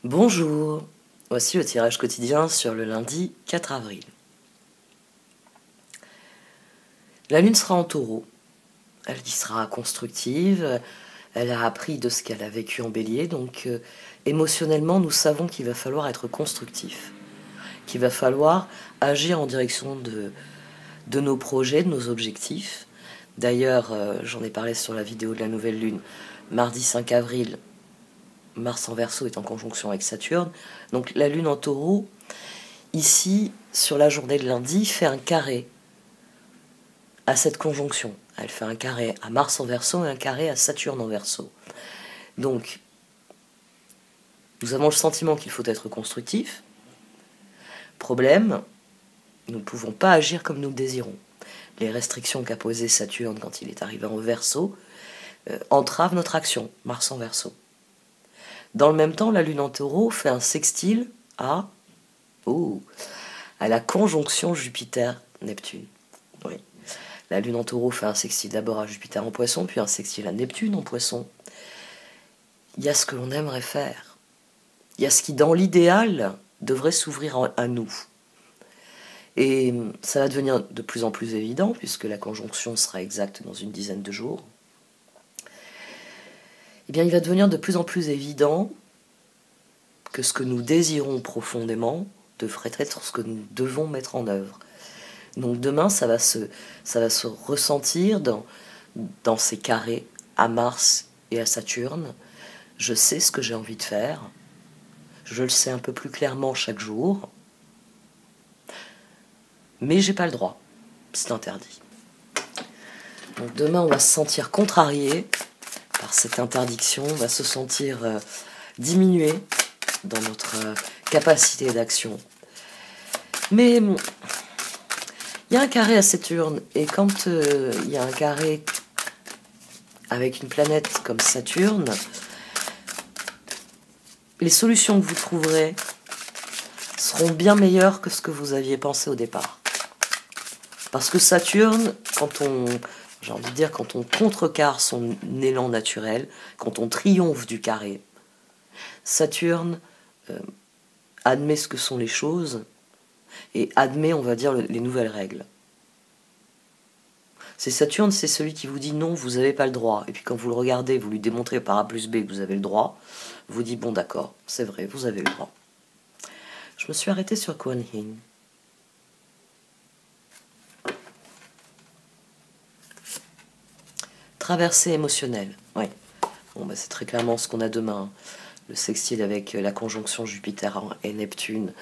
Bonjour, voici le tirage quotidien sur le lundi 4 avril. La lune sera en taureau, elle y sera constructive, elle a appris de ce qu'elle a vécu en bélier, donc émotionnellement nous savons qu'il va falloir être constructif, qu'il va falloir agir en direction de nos projets, de nos objectifs. D'ailleurs, j'en ai parlé sur la vidéo de la nouvelle lune, mardi 5 avril, Mars en Verseau est en conjonction avec Saturne. Donc la lune en taureau, ici, sur la journée de lundi, fait un carré à cette conjonction. Elle fait un carré à Mars en Verseau et un carré à Saturne en Verseau. Donc, nous avons le sentiment qu'il faut être constructif. Problème, nous ne pouvons pas agir comme nous le désirons. Les restrictions qu'a posées Saturne quand il est arrivé en Verseau entravent notre action, Mars en Verseau. Dans le même temps, la lune en taureau fait un sextile à la conjonction Jupiter-Neptune. Oui. La lune en taureau fait un sextile d'abord à Jupiter en poisson, puis un sextile à Neptune en poisson. Il y a ce que l'on aimerait faire. Il y a ce qui, dans l'idéal, devrait s'ouvrir à nous. Et ça va devenir de plus en plus évident, puisque la conjonction sera exacte dans une dizaine de jours. Eh bien, il va devenir de plus en plus évident que ce que nous désirons profondément devrait être ce que nous devons mettre en œuvre. Donc demain, ça va se ressentir dans ces carrés à Mars et à Saturne. Je sais ce que j'ai envie de faire. Je le sais un peu plus clairement chaque jour. Mais j'ai pas le droit. C'est interdit. Donc demain, on va se sentir contrarié par cette interdiction. On va se sentir diminué dans notre capacité d'action. Mais il y a un carré à Saturne, et quand il y a un carré avec une planète comme Saturne, les solutions que vous trouverez seront bien meilleures que ce que vous aviez pensé au départ. Parce que Saturne, quand on contrecarre son élan naturel, quand on triomphe du carré, Saturne admet ce que sont les choses et admet, on va dire, les nouvelles règles. C'est Saturne, c'est celui qui vous dit non, vous n'avez pas le droit. Et puis quand vous le regardez, vous lui démontrez par A plus B que vous avez le droit, vous dites bon d'accord, c'est vrai, vous avez le droit. Je me suis arrêtée sur Kuan Yin. Traversée émotionnelle, oui. Bon, bah, c'est très clairement ce qu'on a demain. Le sextile avec la conjonction Jupiter et Neptune.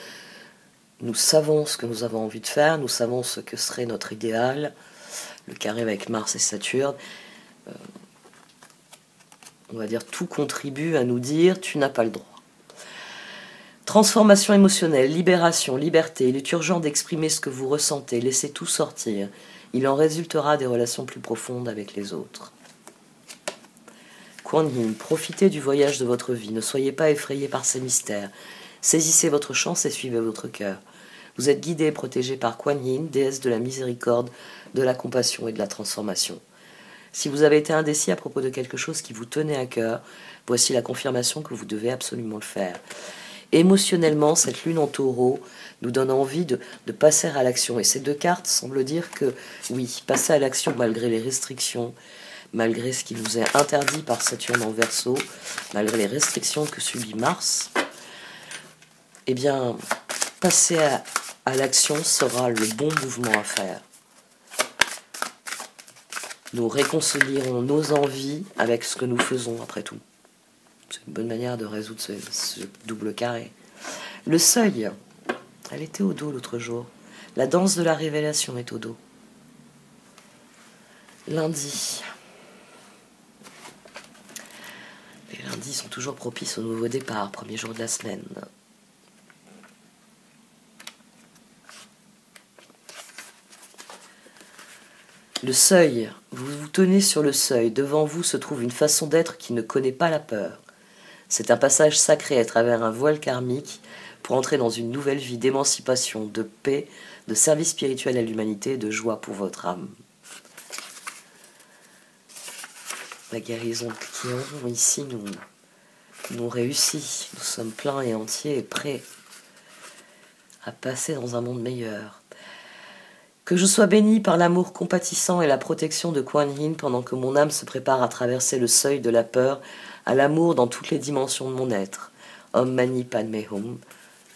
Nous savons ce que nous avons envie de faire, nous savons ce que serait notre idéal. Le carré avec Mars et Saturne. On va dire tout contribue à nous dire tu n'as pas le droit. Transformation émotionnelle, libération, liberté. Il est urgent d'exprimer ce que vous ressentez, laissez tout sortir. Il en résultera des relations plus profondes avec les autres. Kuan Yin, profitez du voyage de votre vie, ne soyez pas effrayés par ces mystères. Saisissez votre chance et suivez votre cœur. Vous êtes guidé et protégé par Kuan Yin, déesse de la miséricorde, de la compassion et de la transformation. Si vous avez été indécis à propos de quelque chose qui vous tenait à cœur, voici la confirmation que vous devez absolument le faire. Émotionnellement, cette lune en taureau nous donne envie de passer à l'action. Et ces deux cartes semblent dire que, oui, passer à l'action malgré les restrictions, malgré ce qui nous est interdit par Saturne en Verseau, malgré les restrictions que subit Mars, eh bien, passer à l'action sera le bon mouvement à faire. Nous réconcilierons nos envies avec ce que nous faisons, après tout. C'est une bonne manière de résoudre ce double carré. Le seuil, elle était au dos l'autre jour. La danse de la révélation est au dos. Lundi. Les lundis sont toujours propices au nouveau départ, premier jour de la semaine. Le seuil, vous vous tenez sur le seuil, devant vous se trouve une façon d'être qui ne connaît pas la peur. C'est un passage sacré à travers un voile karmique pour entrer dans une nouvelle vie d'émancipation, de paix, de service spirituel à l'humanité et de joie pour votre âme. La guérison de Kion, ici nous réussit. Nous sommes pleins et entiers et prêts à passer dans un monde meilleur. Que je sois béni par l'amour compatissant et la protection de Kuan Yin pendant que mon âme se prépare à traverser le seuil de la peur à l'amour dans toutes les dimensions de mon être. Om Mani Padme Hum,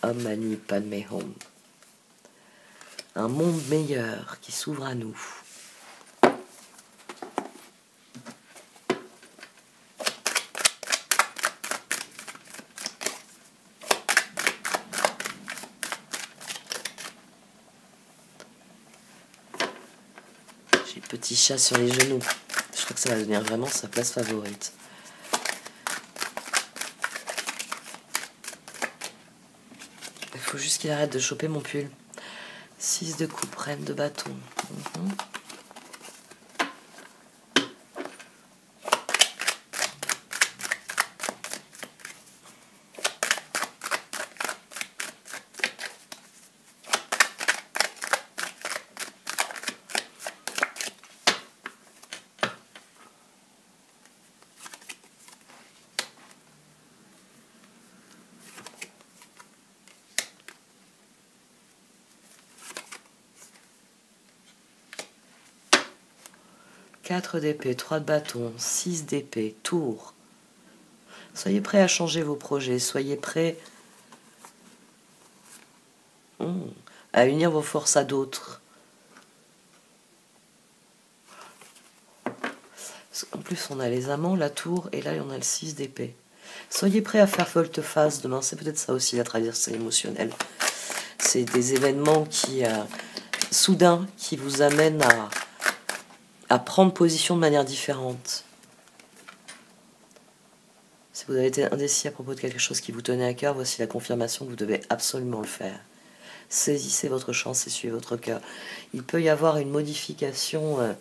Om Mani Padme Hum. Un monde meilleur qui s'ouvre à nous. J'ai petit chat sur les genoux. Je crois que ça va devenir vraiment sa place favorite. Il faut juste qu'il arrête de choper mon pull. 6 de coupe, reine de bâton. 4 d'épée, 3 de bâton, 6 d'épée, tour. Soyez prêts à changer vos projets, soyez prêts à unir vos forces à d'autres. En plus, on a les amants, la tour, et là, on a le 6 d'épée. Soyez prêts à faire volte-face demain, c'est peut-être ça aussi la traversée émotionnelle. C'est des événements qui, soudains, qui vous amènent à prendre position de manière différente. Si vous avez été indécis à propos de quelque chose qui vous tenait à cœur, voici la confirmation que vous devez absolument le faire. Saisissez votre chance et suivez votre cœur. Il peut y avoir une modification,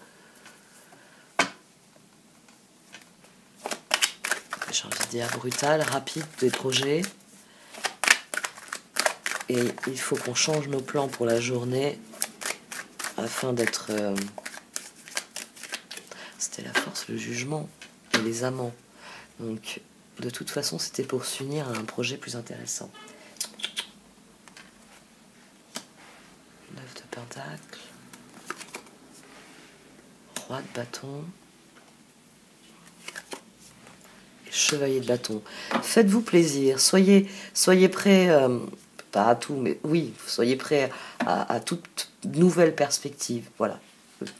j'ai envie de dire brutale, rapide des projets. Et il faut qu'on change nos plans pour la journée afin d'être... C'était la force, le jugement et les amants. Donc, de toute façon, c'était pour s'unir à un projet plus intéressant. 9 de pentacle. Roi de bâton. Et chevalier de bâton. Faites-vous plaisir. Soyez prêts, pas à tout, mais oui, soyez prêts à toute nouvelle perspective. Voilà.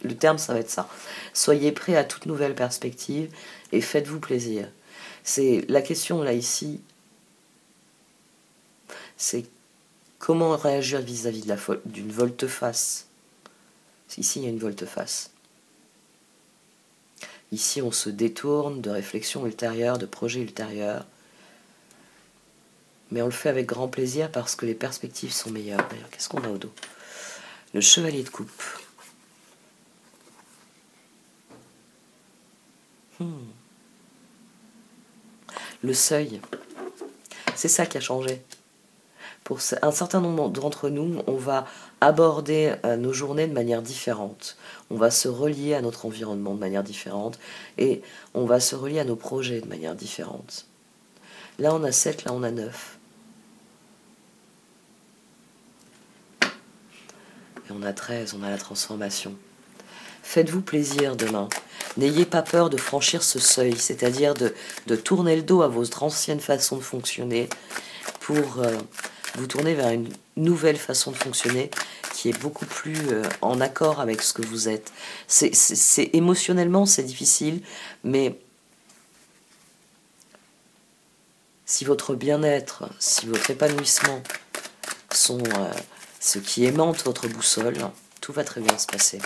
Le terme, ça va être ça. Soyez prêts à toute nouvelle perspective et faites-vous plaisir. C'est la question là ici, c'est comment réagir vis-à-vis d'une volte-face. Ici, il y a une volte-face. Ici, on se détourne de réflexions ultérieures, de projets ultérieurs. Mais on le fait avec grand plaisir parce que les perspectives sont meilleures. D'ailleurs, qu'est-ce qu'on a au dos? Le chevalier de coupe. Le seuil. C'est ça qui a changé. Pour un certain nombre d'entre nous, on va aborder nos journées de manière différente. On va se relier à notre environnement de manière différente et on va se relier à nos projets de manière différente. Là, on a 7, là, on a 9. Et on a 13, on a la transformation. Faites-vous plaisir demain. N'ayez pas peur de franchir ce seuil, c'est-à-dire de tourner le dos à votre ancienne façon de fonctionner pour vous tourner vers une nouvelle façon de fonctionner qui est beaucoup plus en accord avec ce que vous êtes. Émotionnellement, c'est difficile, mais si votre bien-être, si votre épanouissement sont ce qui aimante votre boussole, tout va très bien se passer.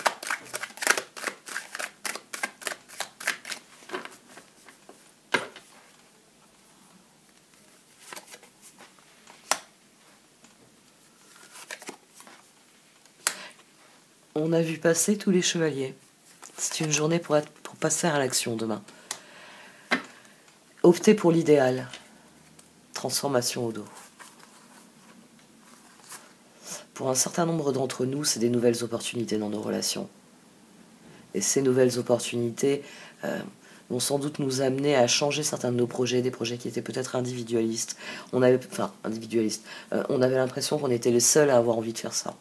On a vu passer tous les chevaliers. C'est une journée pour passer à l'action demain. Optez pour l'idéal. Transformation au dos. Pour un certain nombre d'entre nous, c'est des nouvelles opportunités dans nos relations. Et ces nouvelles opportunités vont sans doute nous amener à changer certains de nos projets, des projets qui étaient peut-être individualistes. On avait l'impression qu'on était les seuls à avoir envie de faire ça.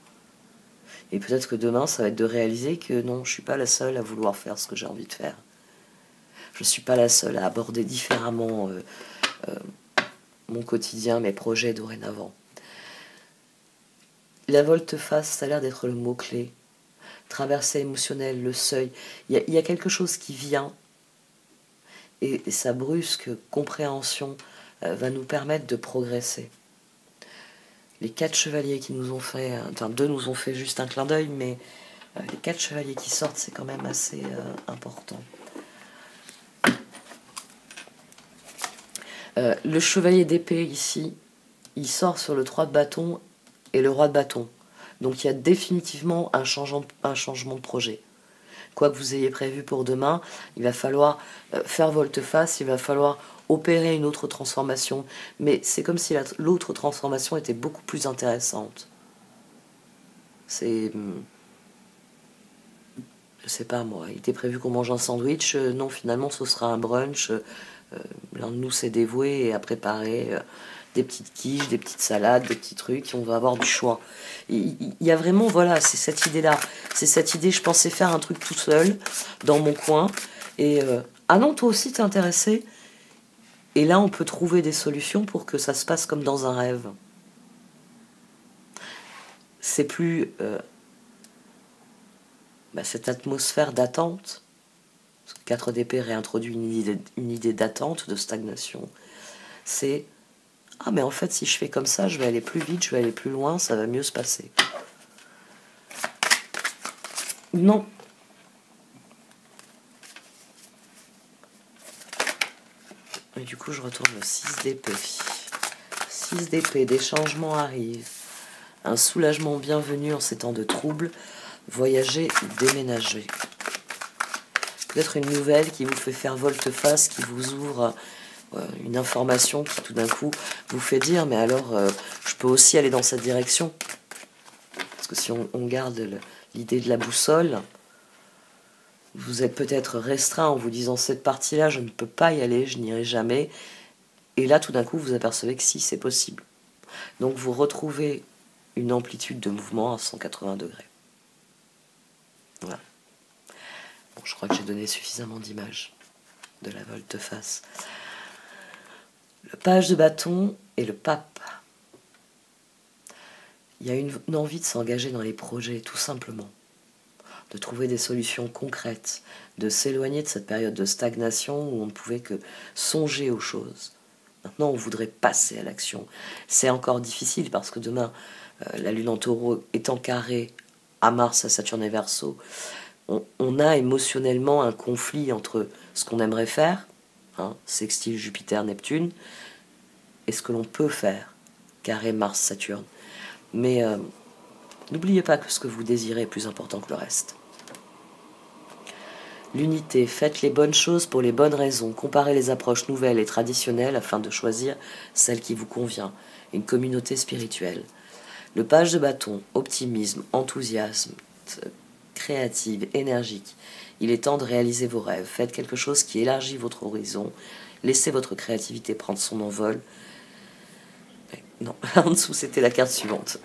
Et peut-être que demain, ça va être de réaliser que non, je suis pas la seule à vouloir faire ce que j'ai envie de faire. Je suis pas la seule à aborder différemment mon quotidien, mes projets dorénavant. La volte-face, ça a l'air d'être le mot-clé. Traversée émotionnelle, le seuil. Il y a quelque chose qui vient et sa brusque compréhension va nous permettre de progresser. Les 4 chevaliers qui nous ont fait, enfin 2 nous ont fait juste un clin d'œil, mais les 4 chevaliers qui sortent, c'est quand même assez important. Le chevalier d'épée ici, il sort sur le 3 de bâton et le roi de bâton. Donc il y a définitivement un changement de projet. Quoi que vous ayez prévu pour demain, il va falloir faire volte-face, il va falloir opérer une autre transformation. Mais c'est comme si l'autre transformation était beaucoup plus intéressante. C'est... Je sais pas moi, il était prévu qu'on mange un sandwich, non finalement ce sera un brunch. L'un de nous s'est dévoué à préparer des petites quiches, des petites salades, des petits trucs, et on va avoir du choix. Il y a vraiment, voilà, c'est cette idée-là. C'est cette idée, je pensais faire un truc tout seul, dans mon coin, et ah non, toi aussi t'es intéressé. Et là, on peut trouver des solutions pour que ça se passe comme dans un rêve. C'est plus cette atmosphère d'attente. 4 d'épée réintroduit une idée d'attente, de stagnation. C'est ah mais en fait si je fais comme ça, je vais aller plus vite, je vais aller plus loin, ça va mieux se passer. Non. Et du coup je retourne le 6 d'épée. 6 d'épée, des changements arrivent. Un soulagement bienvenu en ces temps de troubles. Voyager, déménager. Peut-être une nouvelle qui vous fait faire volte-face, qui vous ouvre une information qui tout d'un coup vous fait dire mais alors je peux aussi aller dans cette direction. Parce que si on garde l'idée de la boussole, vous êtes peut-être restreint en vous disant cette partie-là je ne peux pas y aller, je n'irai jamais. Et là tout d'un coup vous apercevez que si, c'est possible. Donc vous retrouvez une amplitude de mouvement à 180 degrés. Voilà. Bon, je crois que j'ai donné suffisamment d'images de la volte-face. Le page de bâton et le pape. Il y a une envie de s'engager dans les projets, tout simplement. De trouver des solutions concrètes, de s'éloigner de cette période de stagnation où on ne pouvait que songer aux choses. Maintenant, on voudrait passer à l'action. C'est encore difficile parce que demain, la Lune en Taureau étant carrée à Mars, à Saturne et Verseau, on a émotionnellement un conflit entre ce qu'on aimerait faire, sextile Jupiter-Neptune, et ce que l'on peut faire, carré Mars-Saturne. Mais n'oubliez pas que ce que vous désirez est plus important que le reste. L'unité, faites les bonnes choses pour les bonnes raisons, comparez les approches nouvelles et traditionnelles afin de choisir celle qui vous convient, une communauté spirituelle. Le page de bâton, optimisme, enthousiasme, créative, énergique. Il est temps de réaliser vos rêves. Faites quelque chose qui élargit votre horizon. Laissez votre créativité prendre son envol. Mais non, en dessous, c'était la carte suivante.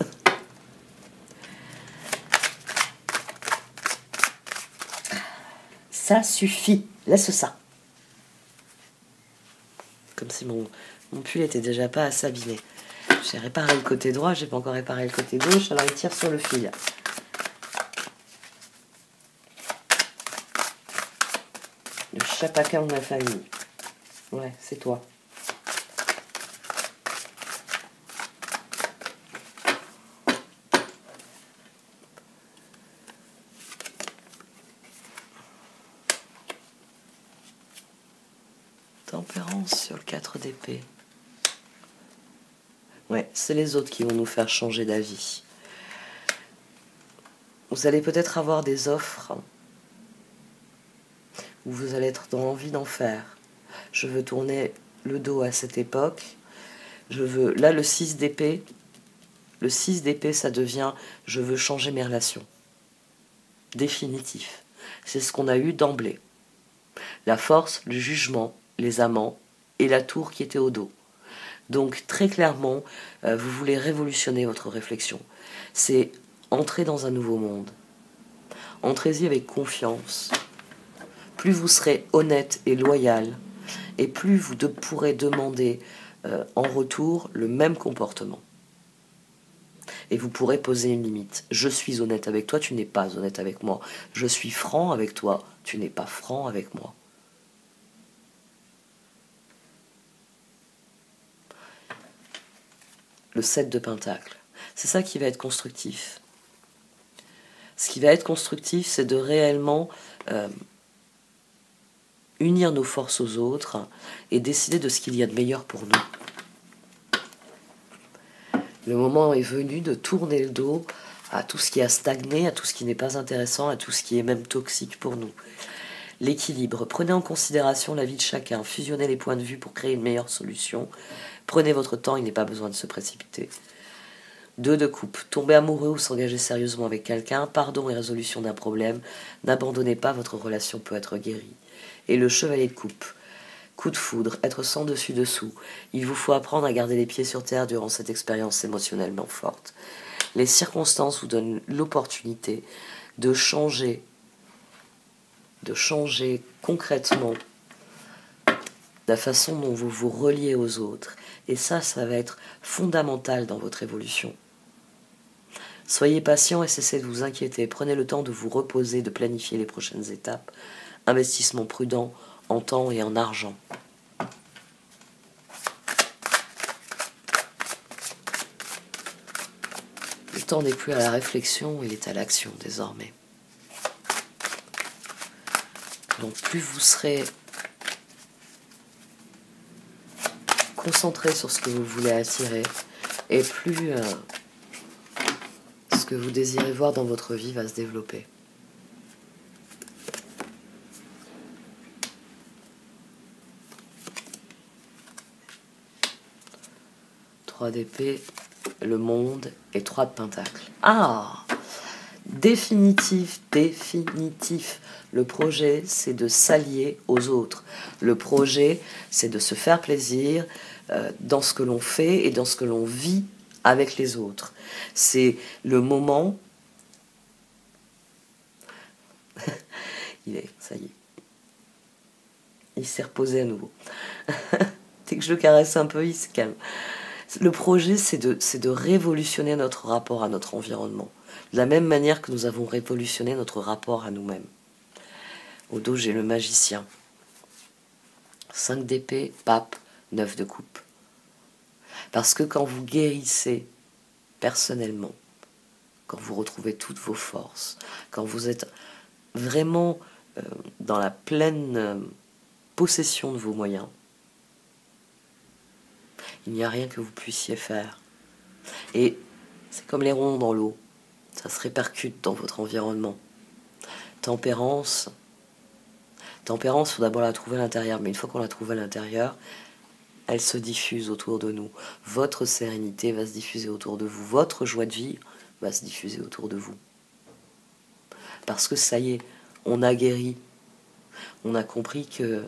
Ça suffit. Laisse ça. Comme si mon pull était déjà pas assez abîmé. J'ai réparé le côté droit, j'ai pas encore réparé le côté gauche, alors il tire sur le fil. Le chapaca de ma famille. Ouais, c'est toi. Tempérance sur le 4 d'épée. Ouais, c'est les autres qui vont nous faire changer d'avis. Vous allez peut-être avoir des offres où vous allez être dans l'envie d'en faire. Je veux tourner le dos à cette époque. Je veux... Là, le 6 d'épée. Le 6 d'épée, ça devient « je veux changer mes relations ». Définitif. C'est ce qu'on a eu d'emblée. La force, le jugement, les amants et la tour qui était au dos. Donc très clairement, vous voulez révolutionner votre réflexion. C'est entrer dans un nouveau monde. Entrez-y avec confiance. Plus vous serez honnête et loyal, et plus vous pourrez demander en retour le même comportement. Et vous pourrez poser une limite. Je suis honnête avec toi, tu n'es pas honnête avec moi. Je suis franc avec toi, tu n'es pas franc avec moi. Le 7 de Pentacle. C'est ça qui va être constructif. Ce qui va être constructif, c'est de réellement unir nos forces aux autres et décider de ce qu'il y a de meilleur pour nous. Le moment est venu de tourner le dos à tout ce qui a stagné, à tout ce qui n'est pas intéressant, à tout ce qui est même toxique pour nous. L'équilibre. Prenez en considération la vie de chacun, fusionnez les points de vue pour créer une meilleure solution. Prenez votre temps, il n'est pas besoin de se précipiter. 2 de coupe. Tomber amoureux ou s'engager sérieusement avec quelqu'un, pardon et résolution d'un problème. N'abandonnez pas, votre relation peut être guérie. Et le chevalier de coupe. Coup de foudre, être sans dessus-dessous. Il vous faut apprendre à garder les pieds sur terre durant cette expérience émotionnellement forte. Les circonstances vous donnent l'opportunité de changer concrètement la façon dont vous vous reliez aux autres. Et ça va être fondamental dans votre évolution. Soyez patient et cessez de vous inquiéter. Prenez le temps de vous reposer, de planifier les prochaines étapes. Investissement prudent en temps et en argent. Le temps n'est plus à la réflexion, il est à l'action désormais. Donc plus vous serez concentré sur ce que vous voulez attirer, et plus ce que vous désirez voir dans votre vie va se développer. D'épée, le monde et 3 de pentacle. Ah, définitif. Le projet, c'est de s'allier aux autres. Le projet, c'est de se faire plaisir dans ce que l'on fait et dans ce que l'on vit avec les autres. C'est le moment... Ça y est. Il s'est reposé à nouveau. Dès que je le caresse un peu, il se calme. Le projet, c'est de révolutionner notre rapport à notre environnement. De la même manière que nous avons révolutionné notre rapport à nous-mêmes. Au dos, j'ai le magicien. 5 d'épée, pape, 9 de coupe. Parce que quand vous guérissez personnellement, quand vous retrouvez toutes vos forces, quand vous êtes vraiment dans la pleine possession de vos moyens, il n'y a rien que vous puissiez faire. Et c'est comme les ronds dans l'eau, ça se répercute dans votre environnement. Tempérance, il faut d'abord la trouver à l'intérieur, mais une fois qu'on l'a trouvée à l'intérieur, elle se diffuse autour de nous. Votre sérénité va se diffuser autour de vous, votre joie de vie va se diffuser autour de vous. Parce que ça y est, on a guéri, on a compris que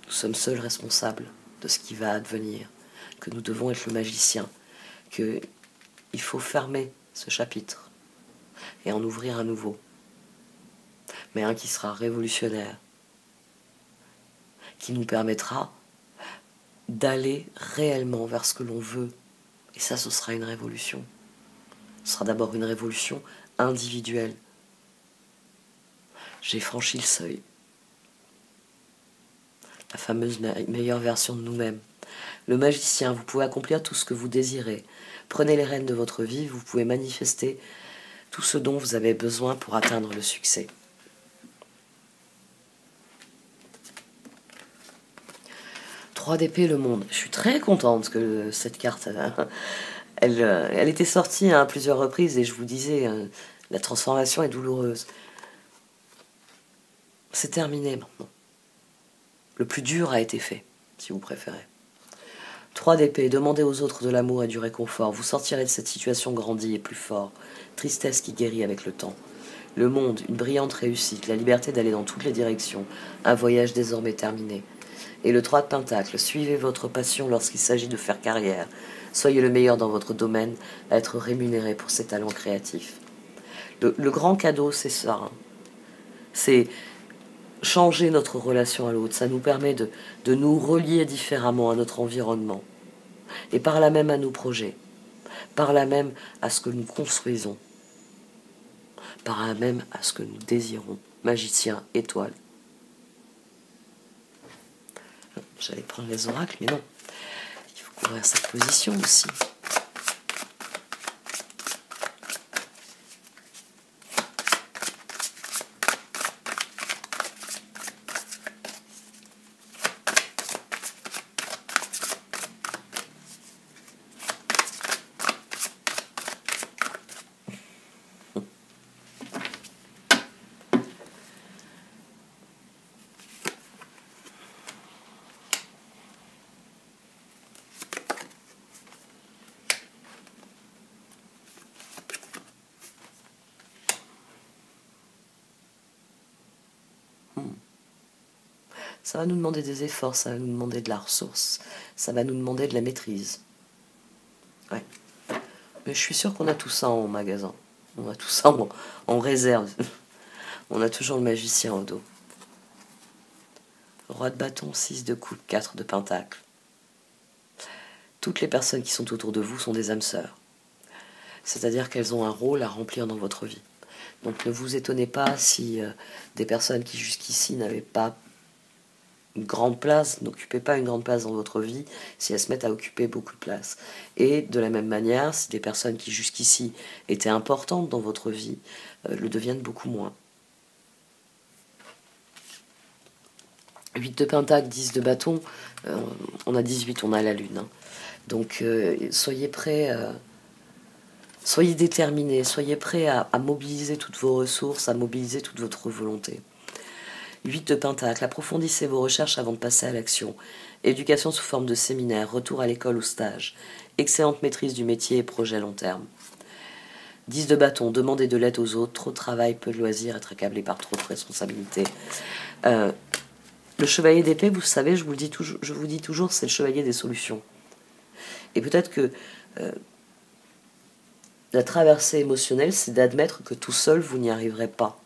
nous sommes seuls responsables de ce qui va advenir, que nous devons être le magicien, qu'il faut fermer ce chapitre et en ouvrir un nouveau, mais un qui sera révolutionnaire, qui nous permettra d'aller réellement vers ce que l'on veut. Et ça, ce sera une révolution. Ce sera d'abord une révolution individuelle. J'ai franchi le seuil. La fameuse meilleure version de nous-mêmes. Le magicien, vous pouvez accomplir tout ce que vous désirez. Prenez les rênes de votre vie, vous pouvez manifester tout ce dont vous avez besoin pour atteindre le succès. D'épée, le monde. Je suis très contente que cette carte, elle était sortie à plusieurs reprises et je vous disais, la transformation est douloureuse. C'est terminé maintenant. Le plus dur a été fait, si vous préférez. 3 d'épée, demandez aux autres de l'amour et du réconfort. Vous sortirez de cette situation grandi et plus fort. Tristesse qui guérit avec le temps. Le monde, une brillante réussite, la liberté d'aller dans toutes les directions, un voyage désormais terminé. Et le 3 de Pentacle, suivez votre passion lorsqu'il s'agit de faire carrière. Soyez le meilleur dans votre domaine, à être rémunéré pour ses talents créatifs. Le grand cadeau, c'est ça. Hein. C'est changer notre relation à l'autre. Ça nous permet de nous relier différemment à notre environnement. Et par là même à nos projets. Par là même à ce que nous construisons. Par là même à ce que nous désirons. Magicien, étoile. J'allais prendre les oracles, mais non. Il faut couvrir cette position aussi. Ça va nous demander des efforts, ça va nous demander de la ressource, ça va nous demander de la maîtrise. Ouais. Mais je suis sûre qu'on a tout ça en magasin. On a tout ça en réserve. On a toujours le magicien au dos. Roi de bâton, 6 de coupe, 4 de pentacle. Toutes les personnes qui sont autour de vous sont des âmes sœurs. C'est-à-dire qu'elles ont un rôle à remplir dans votre vie. Donc ne vous étonnez pas si des personnes qui jusqu'ici n'avaient pas une grande place, n'occupaient pas une grande place dans votre vie, si elles se mettent à occuper beaucoup de place. Et de la même manière, si des personnes qui jusqu'ici étaient importantes dans votre vie le deviennent beaucoup moins. 8 de pentacle, 10 de bâton, on a 18, on a la lune. Hein. Donc soyez prêts, soyez déterminés, soyez prêts à mobiliser toutes vos ressources, à mobiliser toute votre volonté. 8 de pentacle, approfondissez vos recherches avant de passer à l'action. Éducation sous forme de séminaire, retour à l'école ou stage. Excellente maîtrise du métier et projet long terme. 10 de bâton, demandez de l'aide aux autres, trop de travail, peu de loisirs, être accablé par trop de responsabilités. Le chevalier d'épée, vous savez, je vous dis toujours, c'est le chevalier des solutions. Et peut-être que la traversée émotionnelle, c'est d'admettre que tout seul, vous n'y arriverez pas.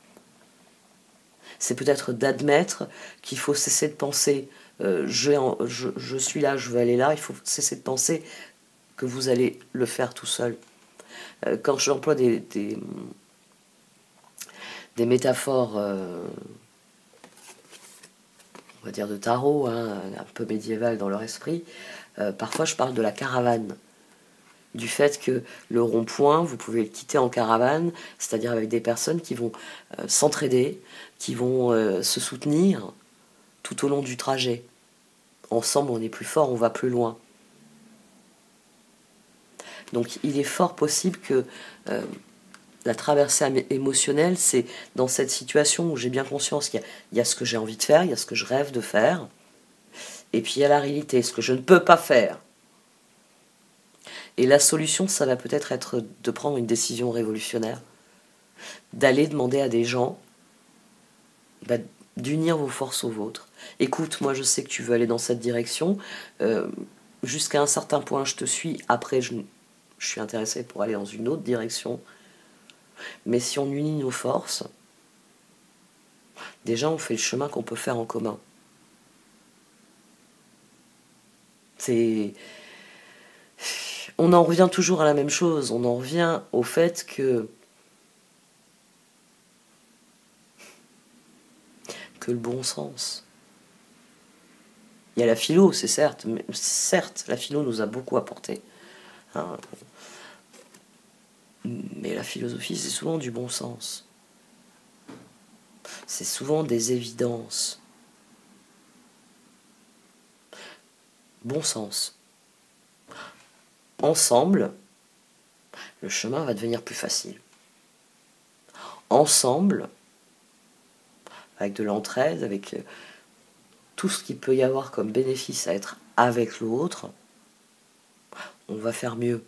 C'est peut-être d'admettre qu'il faut cesser de penser je suis là, je veux aller là. Il faut cesser de penser que vous allez le faire tout seul. Quand j'emploie des métaphores, on va dire de tarot, hein, un peu médiéval dans leur esprit, parfois je parle de la caravane. Du fait que le rond-point, vous pouvez le quitter en caravane, c'est-à-dire avec des personnes qui vont s'entraider, qui vont se soutenir tout au long du trajet. Ensemble, on est plus fort, on va plus loin. Donc il est fort possible que la traversée émotionnelle, c'est dans cette situation où j'ai bien conscience qu'il y a ce que j'ai envie de faire, il y a ce que je rêve de faire, et puis il y a la réalité, ce que je ne peux pas faire. Et la solution, ça va peut-être être de prendre une décision révolutionnaire, d'aller demander à des gens d'unir vos forces aux vôtres. Écoute, moi je sais que tu veux aller dans cette direction, jusqu'à un certain point je te suis, après je suis intéressé pour aller dans une autre direction. Mais si on unit nos forces, déjà on fait le chemin qu'on peut faire en commun. On en revient toujours à la même chose, on en revient au fait que le bon sens. Il y a la philo, c'est certes, mais certes, la philo nous a beaucoup apporté. Hein. Mais la philosophie, c'est souvent du bon sens. C'est souvent des évidences. Bon sens. Ensemble, le chemin va devenir plus facile. Ensemble, avec de l'entraide, avec tout ce qu'il peut y avoir comme bénéfice à être avec l'autre, on va faire mieux.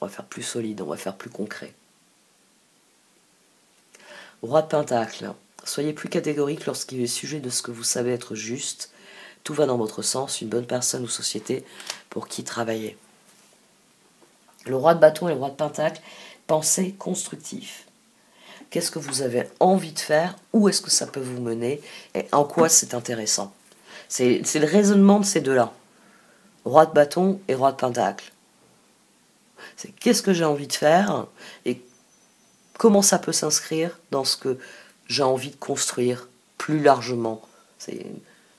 On va faire plus solide, on va faire plus concret. Roi de Pentacle. Soyez plus catégorique lorsqu'il est sujet de ce que vous savez être juste. Tout va dans votre sens, une bonne personne ou société pour qui travailler. Le Roi de Bâton et le Roi de Pentacle, pensez constructif. Qu'est-ce que vous avez envie de faire? Où est-ce que ça peut vous mener? Et en quoi c'est intéressant? C'est le raisonnement de ces deux-là. Roi de Bâton et Roi de Pentacle. C'est qu'est-ce que j'ai envie de faire et comment ça peut s'inscrire dans ce que j'ai envie de construire plus largement. C'est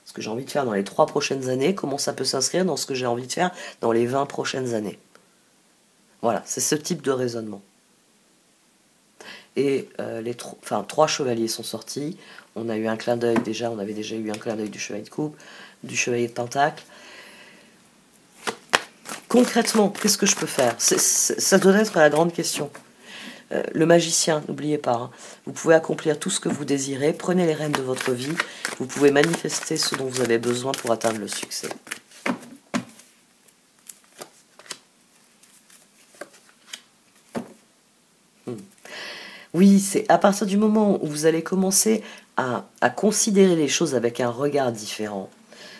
ce que j'ai envie de faire dans les 3 prochaines années, comment ça peut s'inscrire dans ce que j'ai envie de faire dans les 20 prochaines années. Voilà, c'est ce type de raisonnement. Et trois chevaliers sont sortis. On a eu un clin d'œil déjà, on avait déjà eu un clin d'œil du chevalier de coupe, du chevalier de pentacle. Concrètement, qu'est-ce que je peux faire? Ça doit être la grande question. Le magicien, n'oubliez pas, hein, vous pouvez accomplir tout ce que vous désirez, prenez les rênes de votre vie, vous pouvez manifester ce dont vous avez besoin pour atteindre le succès. Oui, c'est à partir du moment où vous allez commencer à considérer les choses avec un regard différent,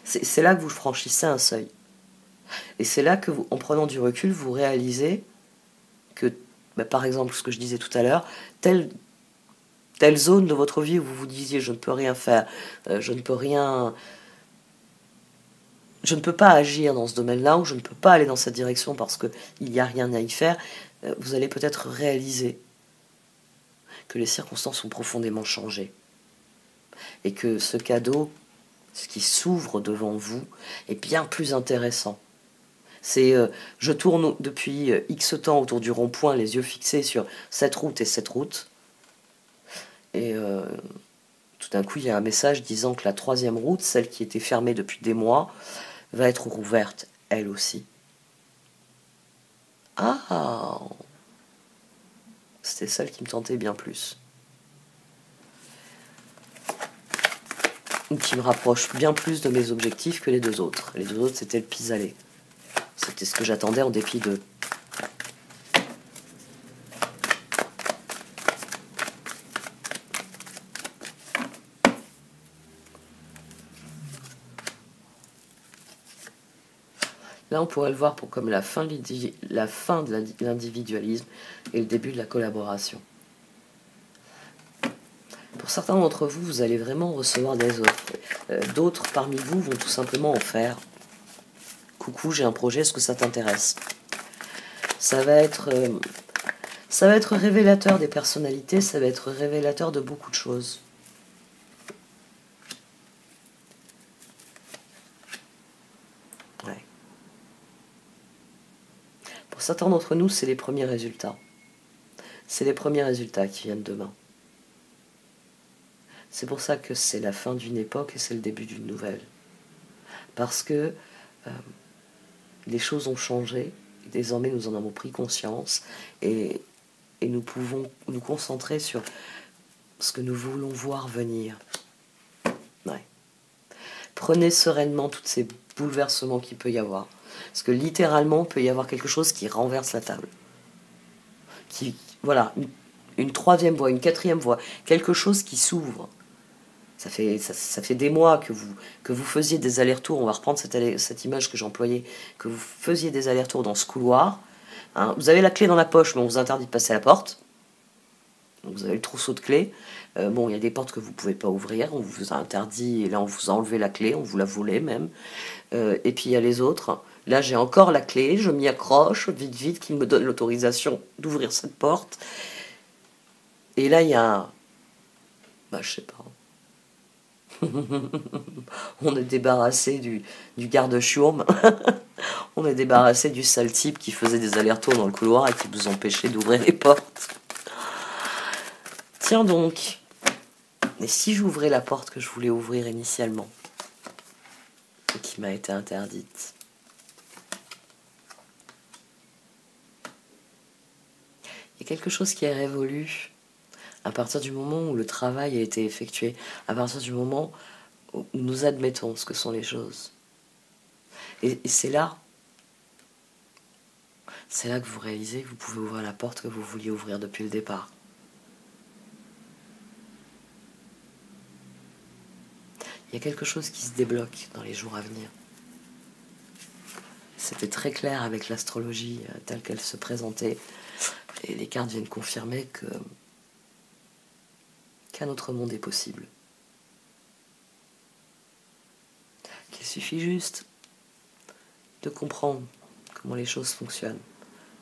c'est là que vous franchissez un seuil. Et c'est là que, en prenant du recul, vous réalisez que, par exemple, ce que je disais tout à l'heure, telle zone de votre vie où vous vous disiez je ne peux rien faire, je ne peux pas agir dans ce domaine-là, ou je ne peux pas aller dans cette direction parce qu'il n'y a rien à y faire, vous allez peut-être réaliser que les circonstances ont profondément changé. Et que ce cadeau, ce qui s'ouvre devant vous, est bien plus intéressant. C'est je tourne depuis X temps autour du rond-point, les yeux fixés sur cette route et cette route. Et tout d'un coup, il y a un message disant que la 3e route, celle qui était fermée depuis des mois, va être rouverte, elle aussi. Ah, c'était celle qui me tentait bien plus. Ou qui me rapproche bien plus de mes objectifs que les 2 autres. Les 2 autres, c'était le pis-aller. C'était ce que j'attendais en dépit d'eux. Là, on pourrait le voir comme la fin de l'individualisme et le début de la collaboration. Pour certains d'entre vous, vous allez vraiment recevoir des offres. D'autres parmi vous vont tout simplement en faire. Coucou, j'ai un projet, est-ce que ça t'intéresse? Ça va être révélateur des personnalités, ça va être révélateur de beaucoup de choses. Ouais. Pour certains d'entre nous, c'est les premiers résultats. C'est les premiers résultats qui viennent demain. C'est pour ça que c'est la fin d'une époque et c'est le début d'une nouvelle. Parce que les choses ont changé, et désormais nous en avons pris conscience, et nous pouvons nous concentrer sur ce que nous voulons voir venir. Ouais. Prenez sereinement tous ces bouleversements qu'il peut y avoir. Parce que littéralement, il peut y avoir quelque chose qui renverse la table. Voilà, une 3e voie, une 4e voie, quelque chose qui s'ouvre. Ça fait des mois que vous faisiez des allers-retours, on va reprendre cette image que j'employais, que vous faisiez des allers-retours dans ce couloir. Hein, vous avez la clé dans la poche, mais on vous interdit de passer à la porte. Donc vous avez le trousseau de clés. Bon, il y a des portes que vous ne pouvez pas ouvrir, on vous a interdit, et là on vous a enlevé la clé, on vous la volait même. Et puis il y a les autres. Là j'ai encore la clé, je m'y accroche, vite, qui me donne l'autorisation d'ouvrir cette porte. Et là il y a je sais pas. On est débarrassé du garde-chiourme. On est débarrassé du sale type qui faisait des allers-retours dans le couloir et qui vous empêchait d'ouvrir les portes. Tiens donc. Et si j'ouvrais la porte que je voulais ouvrir initialement et qui m'a été interdite? Il y a quelque chose qui est révolu à partir du moment où le travail a été effectué, à partir du moment où nous admettons ce que sont les choses. Et c'est là que vous réalisez que vous pouvez ouvrir la porte que vous vouliez ouvrir depuis le départ. il y a quelque chose qui se débloque dans les jours à venir. C'était très clair avec l'astrologie telle qu'elle se présentait. Et les cartes viennent confirmer qu'un autre monde est possible. Qu'il suffit juste de comprendre comment les choses fonctionnent,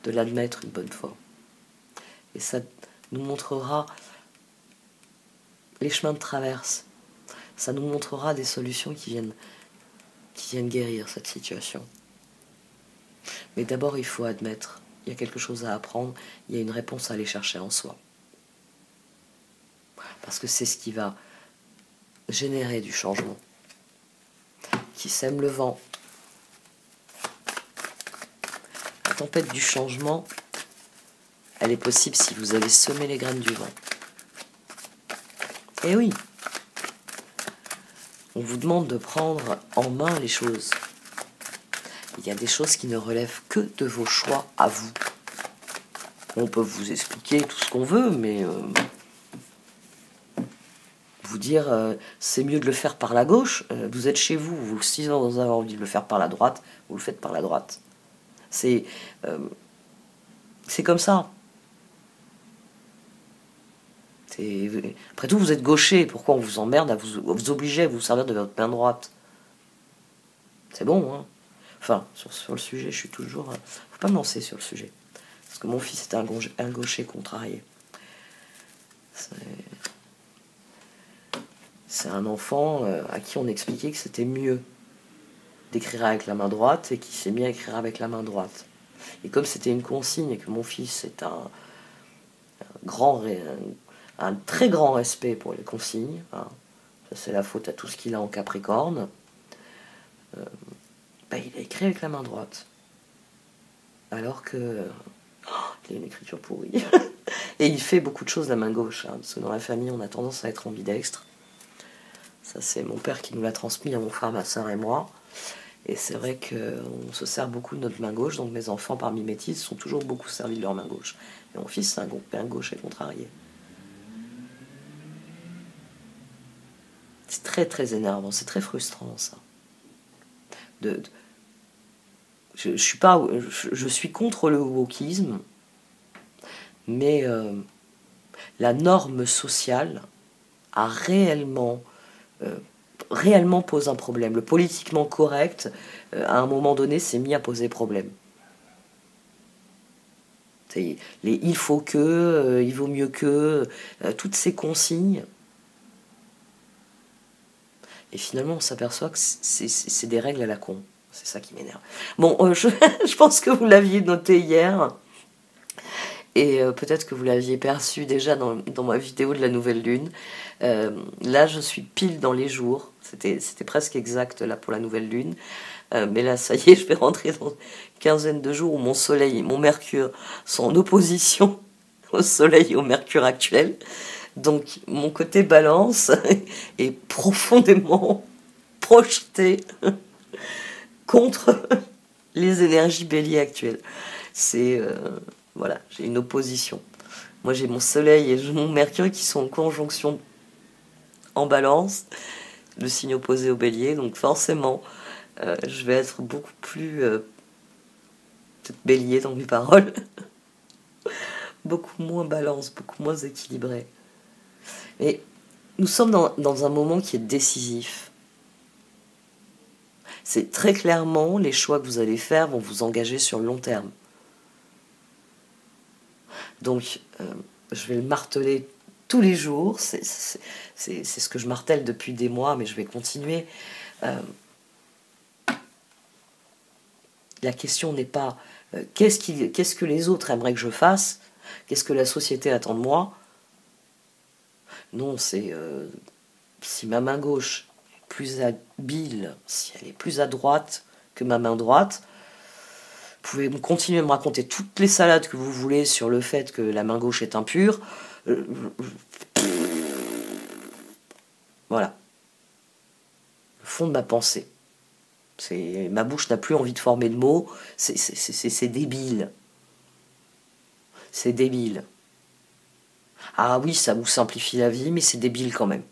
de l'admettre une bonne fois. Et ça nous montrera les chemins de traverse. Ça nous montrera des solutions qui viennent guérir cette situation. Mais d'abord, il faut admettre, il y a quelque chose à apprendre, il y a une réponse à aller chercher en soi. Parce que c'est ce qui va générer du changement. Qui sème le vent. La tempête du changement, elle est possible si vous avez semé les graines du vent. Et oui, on vous demande de prendre en main les choses. Il y a des choses qui ne relèvent que de vos choix à vous. On peut vous expliquer tout ce qu'on veut, mais vous dire c'est mieux de le faire par la gauche, vous êtes chez vous, si vous avez envie de le faire par la droite, vous le faites par la droite. C'est comme ça. Après tout, vous êtes gaucher, pourquoi on vous emmerde à vous obliger à vous servir de votre main droite? C'est bon, hein. Enfin, sur le sujet, je suis toujours... faut pas me lancer sur le sujet. Parce que mon fils était un gaucher contrarié. C'est un enfant à qui on expliquait que c'était mieux d'écrire avec la main droite et qui s'est mis à écrire avec la main droite. Et comme c'était une consigne et que mon fils est un très grand respect pour les consignes, hein, ça c'est la faute à tout ce qu'il a en Capricorne, il a écrit avec la main droite. Alors que il a une écriture pourrie. Et il fait beaucoup de choses de la main gauche, hein, parce que dans la famille on a tendance à être ambidextre. Ça c'est mon père qui nous l'a transmis à mon frère, ma soeur et moi. Et c'est vrai qu'on se sert beaucoup de notre main gauche, donc mes enfants par mimétisme sont toujours beaucoup servis de leur main gauche. Et mon fils c'est un gaucher contrarié. C'est très très énervant, c'est très frustrant ça. Je suis contre le wokisme, mais la norme sociale a réellement pose un problème. Le politiquement correct, à un moment donné, s'est mis à poser problème. Il faut que, il vaut mieux que, toutes ces consignes. Et finalement, on s'aperçoit que c'est des règles à la con. C'est ça qui m'énerve. Bon, je pense que vous l'aviez noté hier. Et peut-être que vous l'aviez perçu déjà dans ma vidéo de la nouvelle lune. Là, je suis pile dans les jours. C'était presque exact là pour la nouvelle lune. Mais là, ça y est, je vais rentrer dans une quinzaine de jours où mon soleil et mon mercure sont en opposition au soleil et au mercure actuel. Donc, mon côté balance est profondément projeté contre les énergies bélier actuelles. C'est... voilà, j'ai une opposition. Moi, j'ai mon soleil et mon mercure qui sont en conjonction en balance, le signe opposé au bélier. Donc forcément, je vais être beaucoup plus peut-être bélier dans mes paroles. Beaucoup moins balance, beaucoup moins équilibré. Mais nous sommes dans un moment qui est décisif. C'est très clairement, les choix que vous allez faire vont vous engager sur le long terme. Donc, je vais le marteler tous les jours. C'est ce que je martèle depuis des mois, mais je vais continuer. La question n'est pas qu'est-ce que les autres aimeraient que je fasse, qu'est-ce que la société attend de moi. Non, c'est si ma main gauche est plus habile, si elle est plus à droite que ma main droite, vous pouvez continuer à me raconter toutes les salades que vous voulez sur le fait que la main gauche est impure. Voilà. Le fond de ma pensée. Ma bouche n'a plus envie de former de mots. C'est débile. C'est débile. Ah oui, ça vous simplifie la vie, mais c'est débile quand même.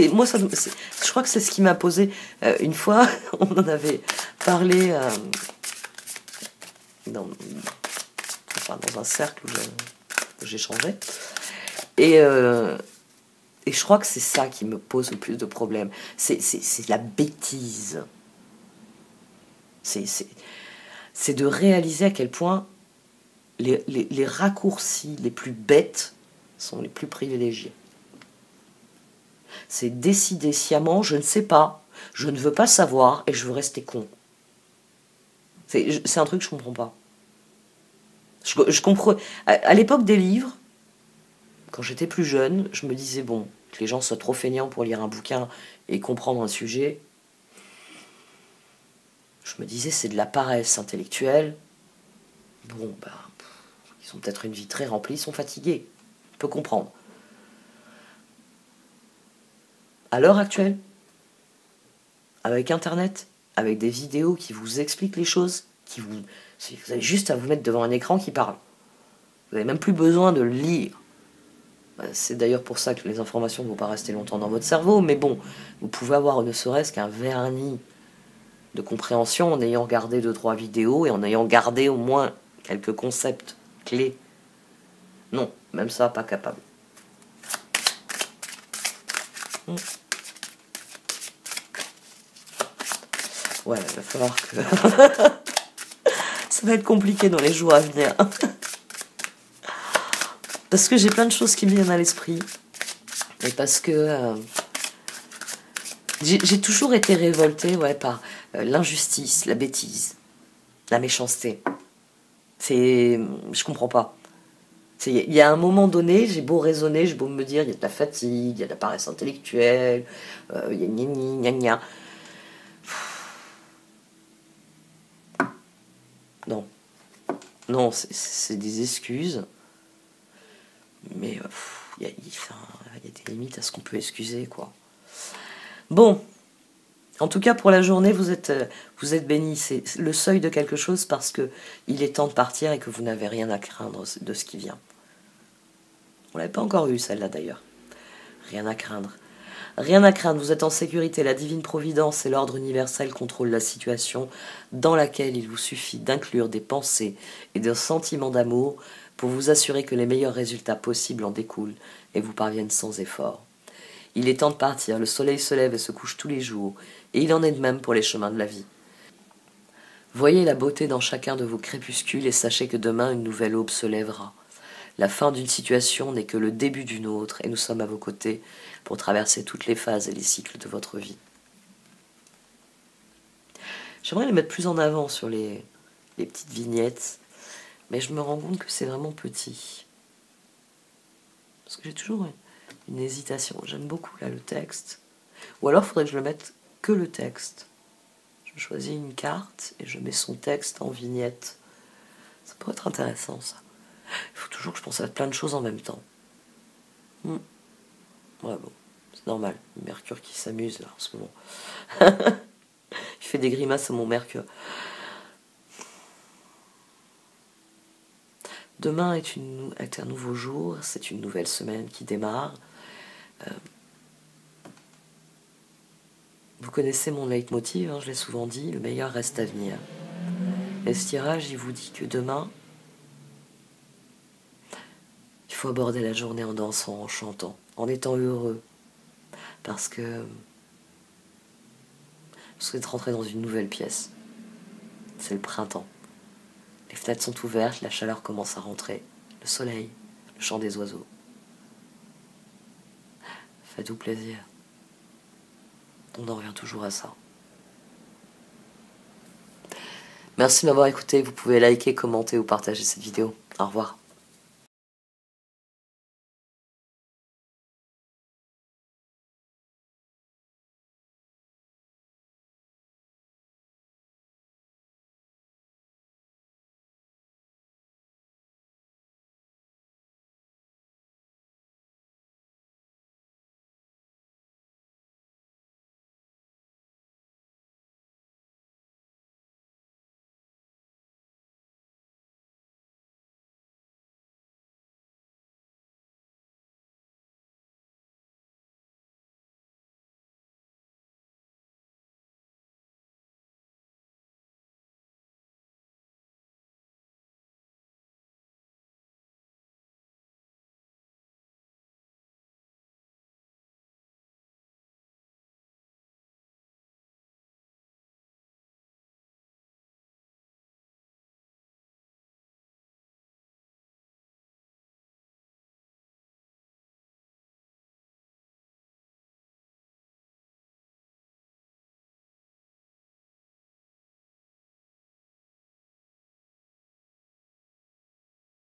moi, je crois que c'est ce qui m'a posé. Une fois, on en avait parlé dans un cercle où j'échangeais. Et je crois que c'est ça qui me pose le plus de problèmes. C'est la bêtise. C'est de réaliser à quel point les raccourcis les plus bêtes sont les plus privilégiés. C'est décider sciemment, je ne sais pas, je ne veux pas savoir et je veux rester con. C'est un truc que je comprends pas. Je comprends. À l'époque des livres, quand j'étais plus jeune, je me disais, bon, que les gens soient trop feignants pour lire un bouquin et comprendre un sujet. Je me disais, c'est de la paresse intellectuelle. Bon, ils ont peut-être une vie très remplie, ils sont fatigués. On peut comprendre. À l'heure actuelle, avec Internet, avec des vidéos qui vous expliquent les choses, vous avez juste à vous mettre devant un écran qui parle. Vous n'avez même plus besoin de le lire. C'est d'ailleurs pour ça que les informations ne vont pas rester longtemps dans votre cerveau, mais bon, vous pouvez avoir ne serait-ce qu'un vernis de compréhension en ayant regardé 2-3 vidéos et en ayant gardé au moins quelques concepts clés. Non, même ça, pas capable. Ouais, il va falloir que... ça va être compliqué dans les jours à venir. Parce que j'ai plein de choses qui me viennent à l'esprit. Et parce que... j'ai toujours été révoltée par l'injustice, la bêtise, la méchanceté. Je comprends pas. Il y a un moment donné, j'ai beau raisonner, j'ai beau me dire, il y a de la fatigue, il y a de la paresse intellectuelle, il y a gna gna. Non, c'est des excuses. Mais il y a des limites à ce qu'on peut excuser, quoi. Bon, en tout cas pour la journée, vous êtes bénis. C'est le seuil de quelque chose parce que il est temps de partir et que vous n'avez rien à craindre de ce qui vient. On l'avait pas encore eu celle-là d'ailleurs. Rien à craindre. Rien à craindre, vous êtes en sécurité. La divine providence et l'ordre universel contrôlent la situation dans laquelle il vous suffit d'inclure des pensées et des sentiments d'amour pour vous assurer que les meilleurs résultats possibles en découlent et vous parviennent sans effort. Il est temps de partir, le soleil se lève et se couche tous les jours, et il en est de même pour les chemins de la vie. Voyez la beauté dans chacun de vos crépuscules et sachez que demain une nouvelle aube se lèvera. La fin d'une situation n'est que le début d'une autre et nous sommes à vos côtés pour traverser toutes les phases et les cycles de votre vie. J'aimerais les mettre plus en avant sur les petites vignettes, mais je me rends compte que c'est vraiment petit. Parce que j'ai toujours une hésitation. J'aime beaucoup là le texte. Ou alors il faudrait que je le mette que le texte. Je choisis une carte et je mets son texte en vignette. Ça pourrait être intéressant ça. Il faut toujours que je pense à plein de choses en même temps. Ouais bon, c'est normal. Mercure qui s'amuse là en ce moment. Il fait des grimaces à mon Mercure. Demain est un nouveau jour, c'est une nouvelle semaine qui démarre. Vous connaissez mon leitmotiv, je l'ai souvent dit, le meilleur reste à venir. Et ce tirage, il vous dit que demain, il faut aborder la journée en dansant, en chantant, en étant heureux. Parce que vous êtes rentré dans une nouvelle pièce. C'est le printemps. Les fenêtres sont ouvertes, la chaleur commence à rentrer. Le soleil, le chant des oiseaux. Faites-vous plaisir. On en revient toujours à ça. Merci de m'avoir écouté. Vous pouvez liker, commenter ou partager cette vidéo. Au revoir.